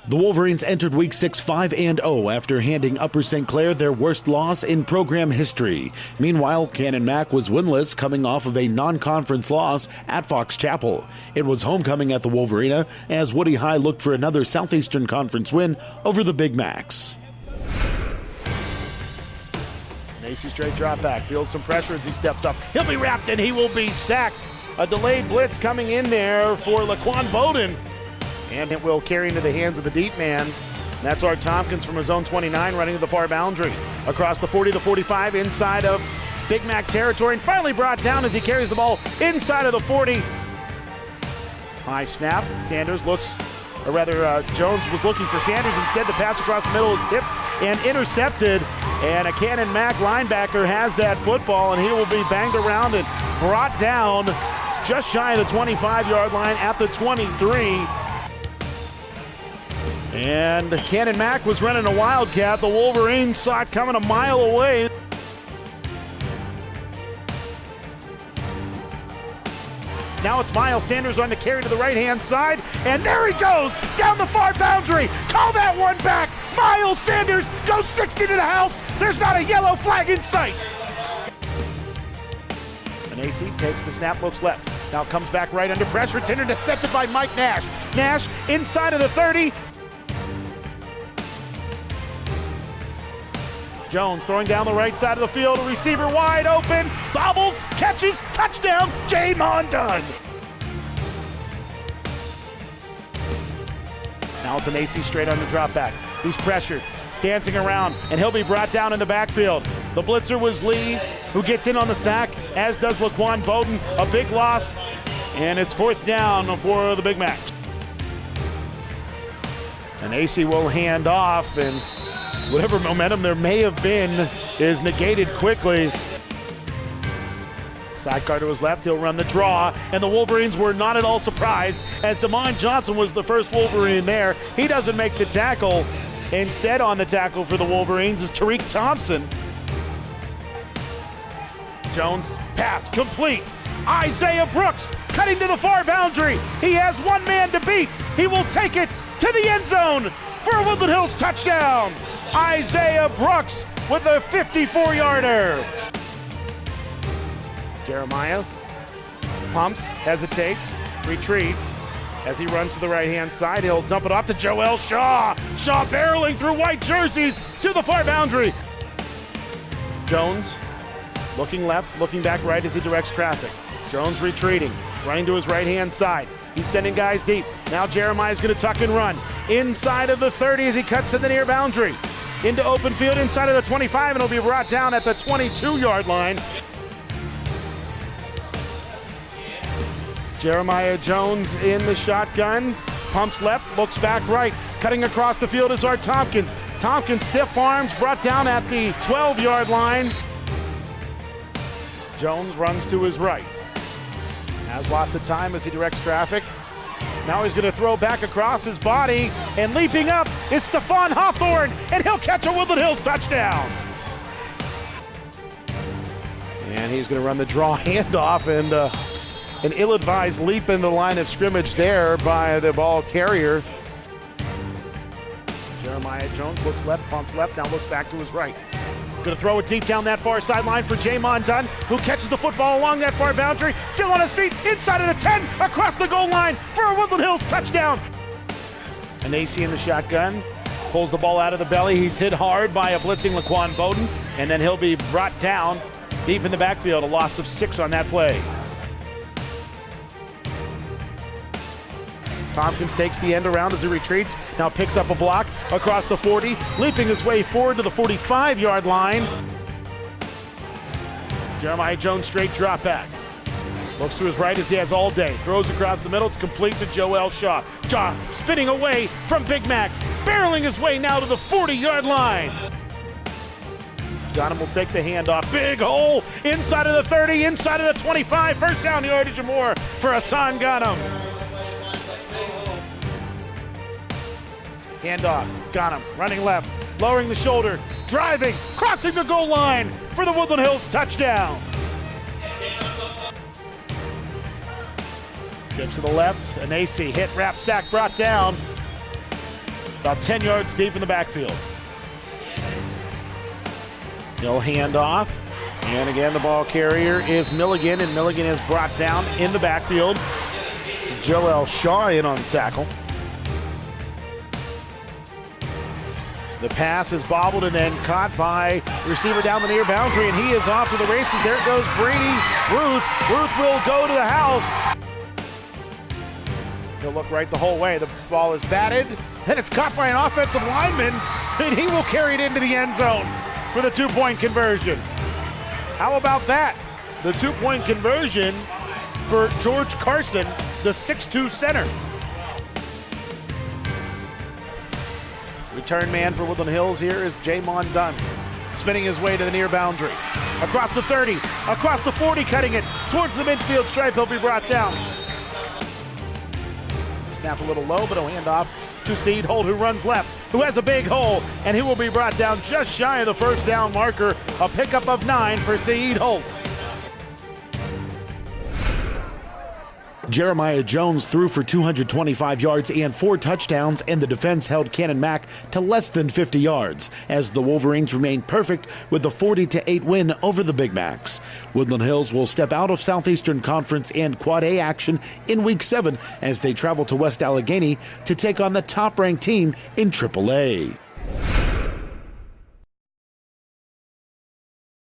The Wolverines entered Week 6 5-0 after handing Upper St. Clair their worst loss in program history. Meanwhile, Canon Mac was winless coming off of a non-conference loss at Fox Chapel. It was homecoming at the Wolverena as Woody High looked for another Southeastern Conference win over the Big Macs. Macy straight drop back, feels some pressure as he steps up. He'll be wrapped and he will be sacked. A delayed blitz coming in there for Laquan Bowden. And it will carry into the hands of the deep man. That's Art Tompkins from his own 29 running to the far boundary. Across the 40 to 45 inside of Big Mac territory and finally brought down as he carries the ball inside of the 40. High snap. Sanders looks, or rather Jones was looking for Sanders. Instead the pass across the middle is tipped and intercepted. And a Canon Mac linebacker has that football and he will be banged around and brought down just shy of the 25-yard line at the 23. And Canon Mac was running a wildcat. The Wolverines saw it coming a mile away. Now it's Miles Sanders on the carry to the right-hand side, and there he goes, down the far boundary. Call that one back. Miles Sanders goes 60 to the house. There's not a yellow flag in sight. And AC takes the snap, looks left. Now comes back right under pressure. It's intercepted by Mike Nash. Nash inside of the 30. Jones throwing down the right side of the field, a receiver wide open, bobbles, catches, touchdown, Jamon Dunn. Now it's an AC straight on the drop back. He's pressured, dancing around, and he'll be brought down in the backfield. The blitzer was Lee, who gets in on the sack, as does Laquan Bowden. A big loss, and it's fourth down for the Big Macs. And AC will hand off, and whatever momentum there may have been is negated quickly. Sidecar to his left, he'll run the draw, and the Wolverines were not at all surprised as Damon Johnson was the first Wolverine there. He doesn't make the tackle. Instead on the tackle for the Wolverines is Tariq Thompson. Jones, pass complete. Isaiah Brooks cutting to the far boundary. He has one man to beat. He will take it to the end zone for a Woodland Hills touchdown. Isaiah Brooks with a 54-yarder. Jeremiah pumps, hesitates, retreats. As he runs to the right-hand side, he'll dump it off to Joel Shaw. Shaw barreling through white jerseys to the far boundary. Jones looking left, looking back right as he directs traffic. Jones retreating, running to his right-hand side. He's sending guys deep. Now Jeremiah's going to tuck and run. Inside of the 30 as he cuts to the near boundary. Into open field inside of the 25, and it'll be brought down at the 22-yard line. Jeremiah Jones in the shotgun. Pumps left, looks back right. Cutting across the field is Art Tompkins. Tompkins stiff arms, brought down at the 12-yard line. Jones runs to his right. Has lots of time as he directs traffic. Now he's going to throw back across his body, and leaping up is Stephon Hawthorne, and he'll catch a Woodland Hills touchdown. And he's going to run the draw handoff, and an ill-advised leap in the line of scrimmage there by the ball carrier. Jeremiah Jones looks left, pumps left, now looks back to his right. Going to throw it deep down that far sideline for Jamon Dunn, who catches the football along that far boundary, still on his feet, inside of the 10, across the goal line for a Woodland Hills touchdown. An AC in the shotgun, pulls the ball out of the belly. He's hit hard by a blitzing Laquan Bowden, and then he'll be brought down deep in the backfield, a loss of 6 on that play. Tompkins takes the end around as he retreats, now picks up a block across the 40, leaping his way forward to the 45-yard line. Jeremiah Jones straight drop back. Looks to his right as he has all day. Throws across the middle, it's complete to Joel Shaw. Shaw spinning away from Big Macs, barreling his way now to the 40-yard line. Gunham will take the handoff. Big hole inside of the 30, inside of the 25. First down yardage or more for Hassan Gunham. Handoff, Gunham running left, lowering the shoulder, driving, crossing the goal line for the Woodland Hills touchdown. Tips to the left, an AC hit, wrap, sack, brought down. about 10 yards deep in the backfield. He'll hand off. And again, the ball carrier is Milligan, and Milligan is brought down in the backfield. Joel Shaw in on the tackle. The pass is bobbled and then caught by the receiver down the near boundary, and he is off to the races. There goes Brady. Ruth will go to the house. He'll look right the whole way. The ball is batted, then it's caught by an offensive lineman, and he will carry it into the end zone for the two-point conversion. How about that? The two-point conversion for George Carson, the 6'2 center. Return man for Woodland Hills here is Jamon Dunn, spinning his way to the near boundary. Across the 30, across the 40, cutting it towards the midfield stripe. He'll be brought down. Snap a little low, but he'll hand off to Seed Holt, who runs left, who has a big hole, and he will be brought down just shy of the first down marker. A pickup of 9 for Seed Holt. Jeremiah Jones threw for 225 yards and 4 touchdowns, and the defense held Canon Mac to less than 50 yards as the Wolverines remained perfect with a 40-8 win over the Big Macs. Woodland Hills will step out of Southeastern Conference and Quad A action in Week 7 as they travel to West Allegheny to take on the top-ranked team in AAA.